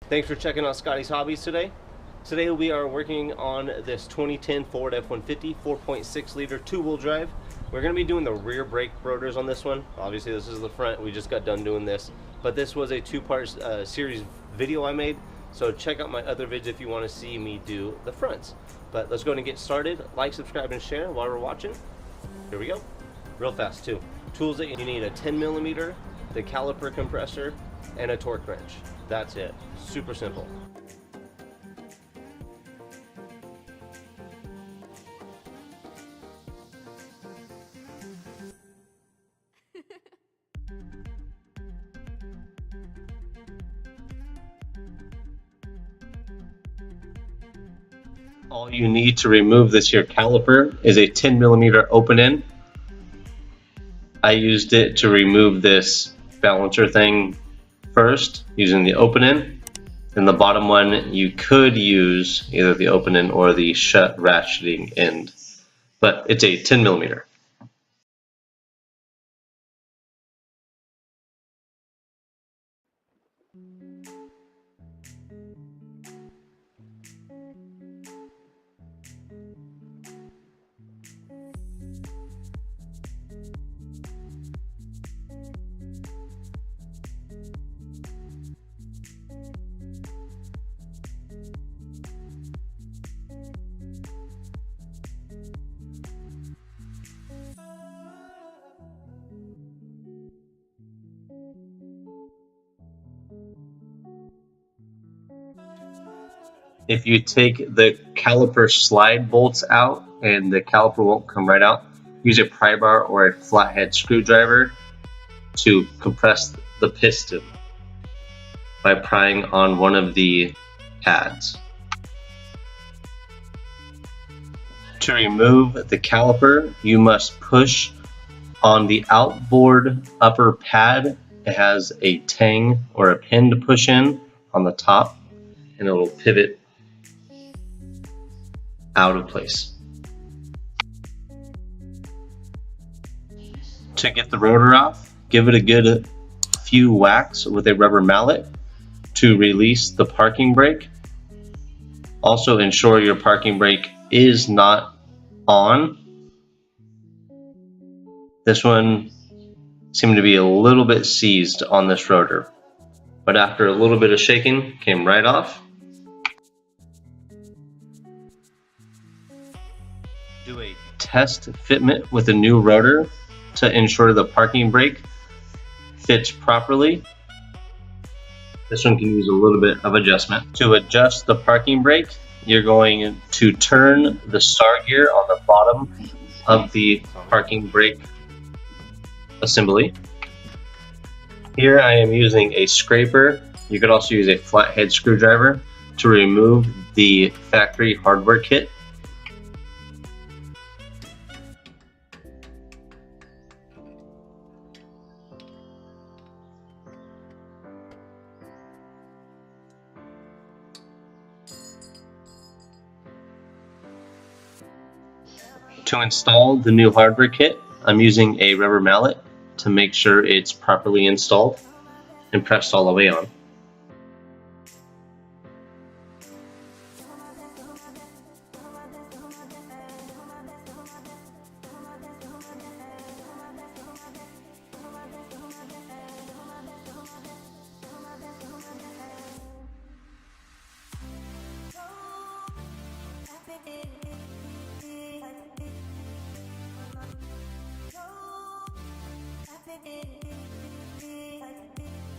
Thanks for checking out Scotty's Hobbies today. Today we are working on this 2010 Ford F-150 4.6 liter two-wheel drive. We're going to be doing the rear brake rotors on this one. Obviously this is the front, we just got done doing this. But this was a two-part series video I made. So check out my other vids if you want to see me do the fronts. But let's go ahead and get started. Like, subscribe, and share while we're watching. Here we go. Real fast too. Tools that you need: a 10mm, the caliper compressor, and a torque wrench. That's it. Super simple. All you need to remove this here caliper is a 10mm open end. I used it to remove this balancer thing first using the open end. And the bottom one, you could use either the open end or the shut ratcheting end, but it's a 10mm. If you take the caliper slide bolts out and the caliper won't come right out, use a pry bar or a flathead screwdriver to compress the piston by prying on one of the pads. To remove the caliper, you must push on the outboard upper pad. It has a tang or a pin to push in on the top, and it will pivot out of place. To get the rotor off, give it a good few whacks with a rubber mallet to release the parking brake. Also ensure your parking brake is not on. This one seemed to be a little bit seized on this rotor, but after a little bit of shaking, came right off. Do a test fitment with a new rotor to ensure the parking brake fits properly. This one can use a little bit of adjustment. To adjust the parking brake, you're going to turn the star gear on the bottom of the parking brake assembly. Here I am using a scraper. You could also use a flathead screwdriver to remove the factory hardware kit. To install the new hardware kit, I'm using a rubber mallet to make sure it's properly installed and pressed all the way on.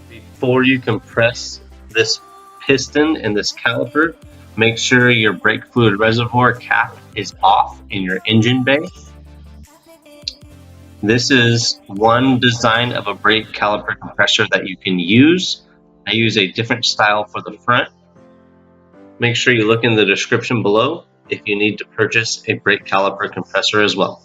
Before you compress this piston and this caliper, make sure your brake fluid reservoir cap is off in your engine bay. This is one design of a brake caliper compressor that you can use. I use a different style for the front. Make sure you look in the description below if you need to purchase a brake caliper compressor as well.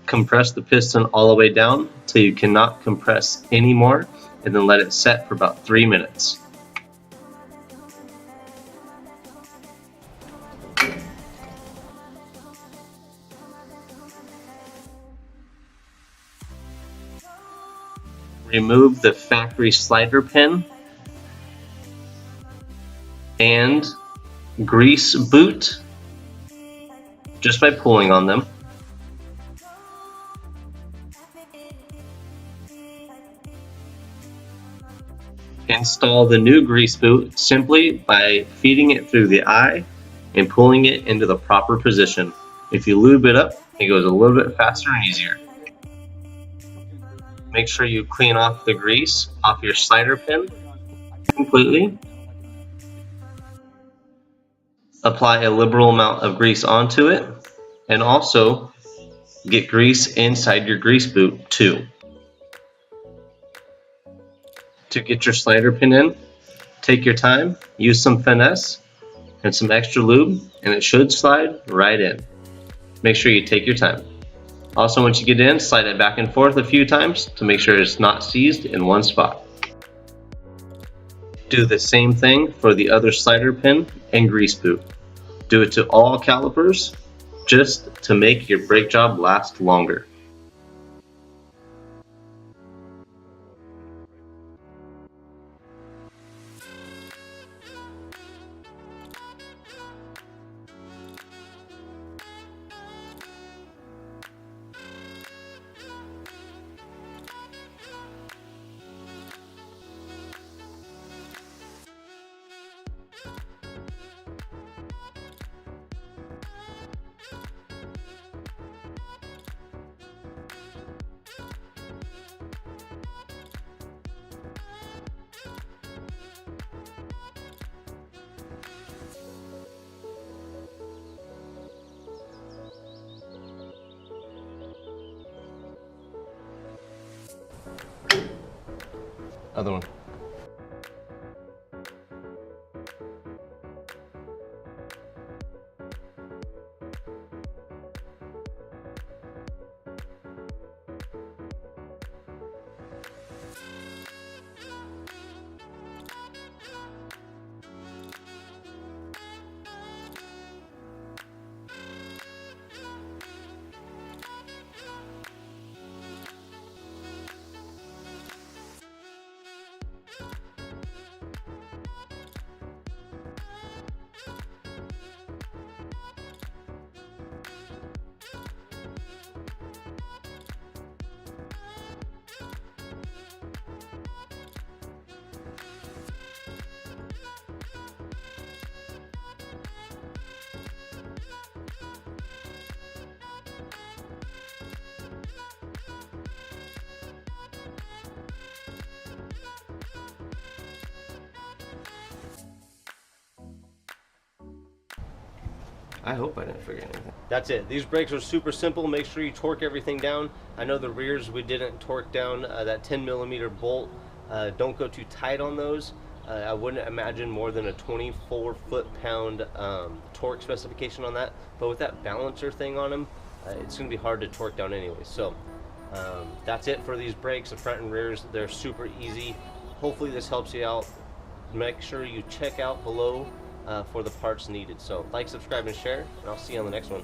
Compress the piston all the way down till you cannot compress anymore, and then let it set for about 3 minutes. remove the factory slider pin and grease boot just by pulling on them. Install the new grease boot simply by feeding it through the eye and pulling it into the proper position. If you lube it up, it goes a little bit faster and easier. Make sure you clean off the grease off your slider pin completely. Apply a liberal amount of grease onto it, and also get grease inside your grease boot too. To get your slider pin in, take your time, use some finesse and some extra lube, and it should slide right in. Make sure you take your time. Also, once you get in, slide it back and forth a few times to make sure it's not seized in one spot. Do the same thing for the other slider pin and grease boot. Do it to all calipers just to make your brake job last longer. Other one. I hope I didn't forget anything. That's it. These brakes are super simple. Make sure you torque everything down. I know the rears we didn't torque down that 10mm bolt. Don't go too tight on those. I wouldn't imagine more than a 24 foot-pound torque specification on that. But with that balancer thing on them, it's going to be hard to torque down anyway. So that's it for these brakes, the front and rears. They're super easy. Hopefully this helps you out. Make sure you check out below for the parts needed. So like, subscribe, and share, and I'll see you on the next one.